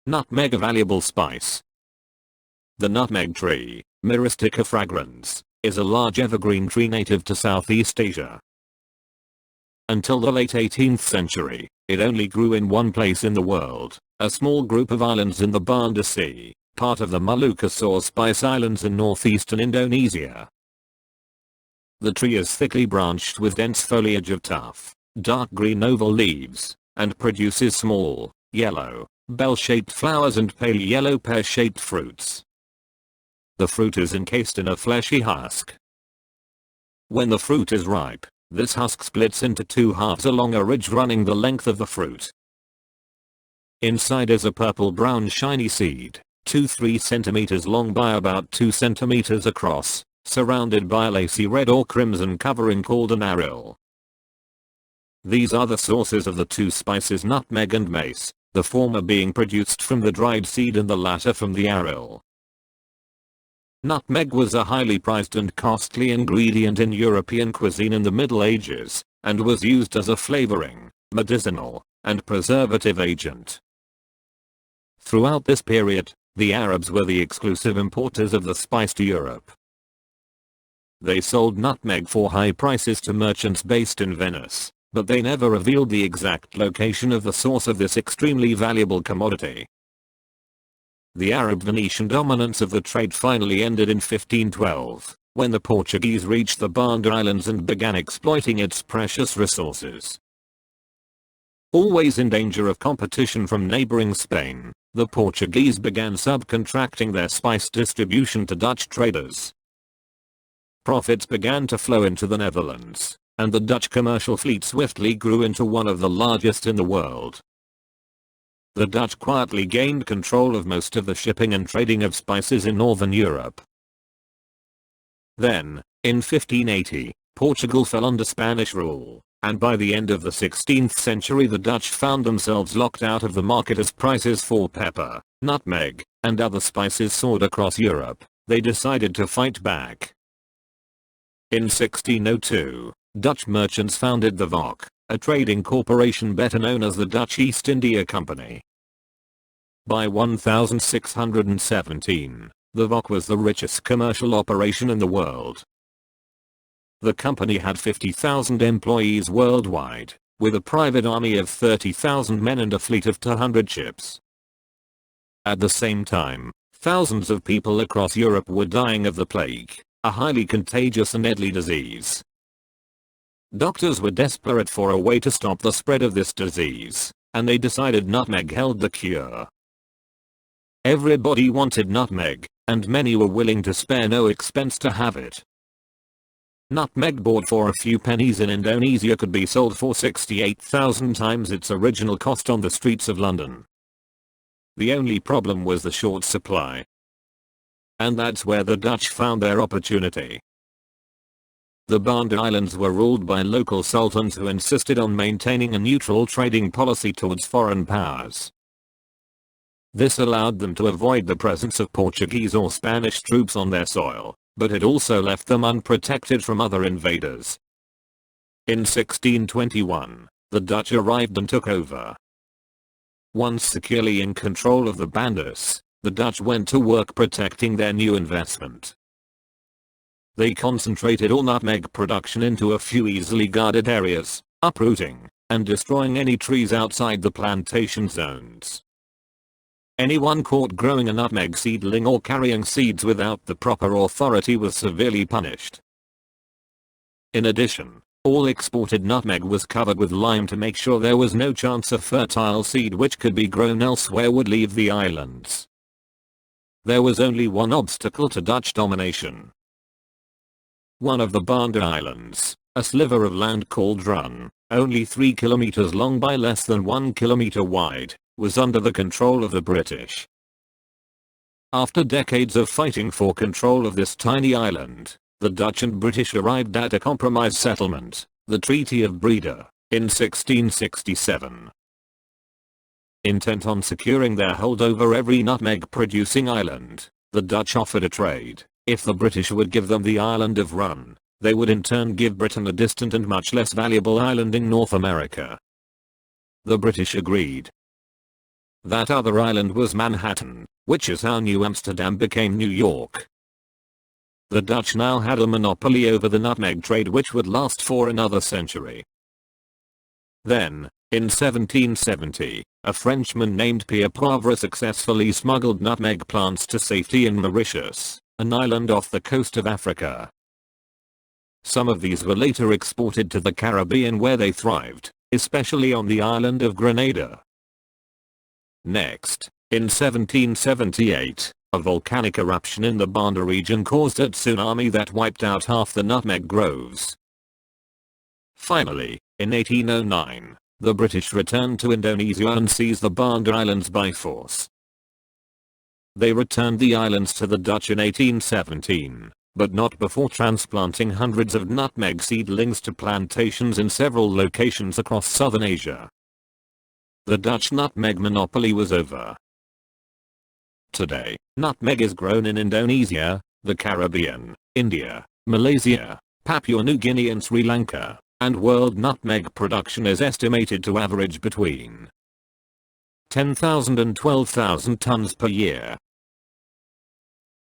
Nutmeg, a valuable spice. The nutmeg tree, Myristica fragrans, is a large evergreen tree native to Southeast Asia. Until the late 18th century, it only grew in one place in the world, a small group of islands in the Banda Sea, part of the Moluccas or Spice Islands in northeastern Indonesia. The tree is thickly branched with dense foliage of tough, dark green oval leaves, and produces small, yellow, bell-shaped flowers and pale yellow pear-shaped fruits. The fruit is encased in a fleshy husk. When the fruit is ripe, this husk splits into two halves along a ridge running the length of the fruit. Inside is a purple-brown shiny seed, 2-3 centimeters long by about 2 centimeters across, surrounded by a lacy red or crimson covering called an aril. These are the sources of the two spices nutmeg and mace, the former being produced from the dried seed and the latter from the aril. Nutmeg was a highly prized and costly ingredient in European cuisine in the Middle Ages, and was used as a flavoring, medicinal, and preservative agent. Throughout this period, the Arabs were the exclusive importers of the spice to Europe. They sold nutmeg for high prices to merchants based in Venice, but they never revealed the exact location of the source of this extremely valuable commodity. The Arab-Venetian dominance of the trade finally ended in 1512, when the Portuguese reached the Banda Islands and began exploiting its precious resources. Always in danger of competition from neighboring Spain, the Portuguese began subcontracting their spice distribution to Dutch traders. Profits began to flow into the Netherlands, and the Dutch commercial fleet swiftly grew into one of the largest in the world. The Dutch quietly gained control of most of the shipping and trading of spices in northern Europe. Then, in 1580, Portugal fell under Spanish rule, and by the end of the 16th century the Dutch found themselves locked out of the market as prices for pepper, nutmeg, and other spices soared across Europe. They decided to fight back. In 1602, Dutch merchants founded the VOC, a trading corporation better known as the Dutch East India Company. By 1617, the VOC was the richest commercial operation in the world. The company had 50,000 employees worldwide, with a private army of 30,000 men and a fleet of 200 ships. At the same time, thousands of people across Europe were dying of the plague, a highly contagious and deadly disease. Doctors were desperate for a way to stop the spread of this disease, and they decided nutmeg held the cure. Everybody wanted nutmeg, and many were willing to spare no expense to have it. Nutmeg bought for a few pennies in Indonesia could be sold for 68,000 times its original cost on the streets of London. The only problem was the short supply. And that's where the Dutch found their opportunity. The Banda Islands were ruled by local sultans who insisted on maintaining a neutral trading policy towards foreign powers. This allowed them to avoid the presence of Portuguese or Spanish troops on their soil, but it also left them unprotected from other invaders. In 1621, the Dutch arrived and took over. Once securely in control of the Bandas, the Dutch went to work protecting their new investment. They concentrated all nutmeg production into a few easily guarded areas, uprooting and destroying any trees outside the plantation zones. Anyone caught growing a nutmeg seedling or carrying seeds without the proper authority was severely punished. In addition, all exported nutmeg was covered with lime to make sure there was no chance a fertile seed which could be grown elsewhere would leave the islands. There was only one obstacle to Dutch domination. One of the Banda Islands, a sliver of land called Run, only 3 kilometers long by less than 1 kilometer wide, was under the control of the British. After decades of fighting for control of this tiny island, the Dutch and British arrived at a compromise settlement, the Treaty of Breda, in 1667. Intent on securing their hold over every nutmeg-producing island, the Dutch offered a trade. If the British would give them the island of Run, they would in turn give Britain a distant and much less valuable island in North America. The British agreed. That other island was Manhattan, which is how New Amsterdam became New York. The Dutch now had a monopoly over the nutmeg trade, which would last for another century. Then, in 1770, a Frenchman named Pierre Poivre successfully smuggled nutmeg plants to safety in Mauritius, an island off the coast of Africa. Some of these were later exported to the Caribbean, where they thrived, especially on the island of Grenada. Next, in 1778, a volcanic eruption in the Banda region caused a tsunami that wiped out half the nutmeg groves. Finally, in 1809, the British returned to Indonesia and seized the Banda Islands by force. They returned the islands to the Dutch in 1817, but not before transplanting hundreds of nutmeg seedlings to plantations in several locations across southern Asia. The Dutch nutmeg monopoly was over. Today, nutmeg is grown in Indonesia, the Caribbean, India, Malaysia, Papua New Guinea and Sri Lanka, and world nutmeg production is estimated to average between 10,000 and 12,000 tons per year.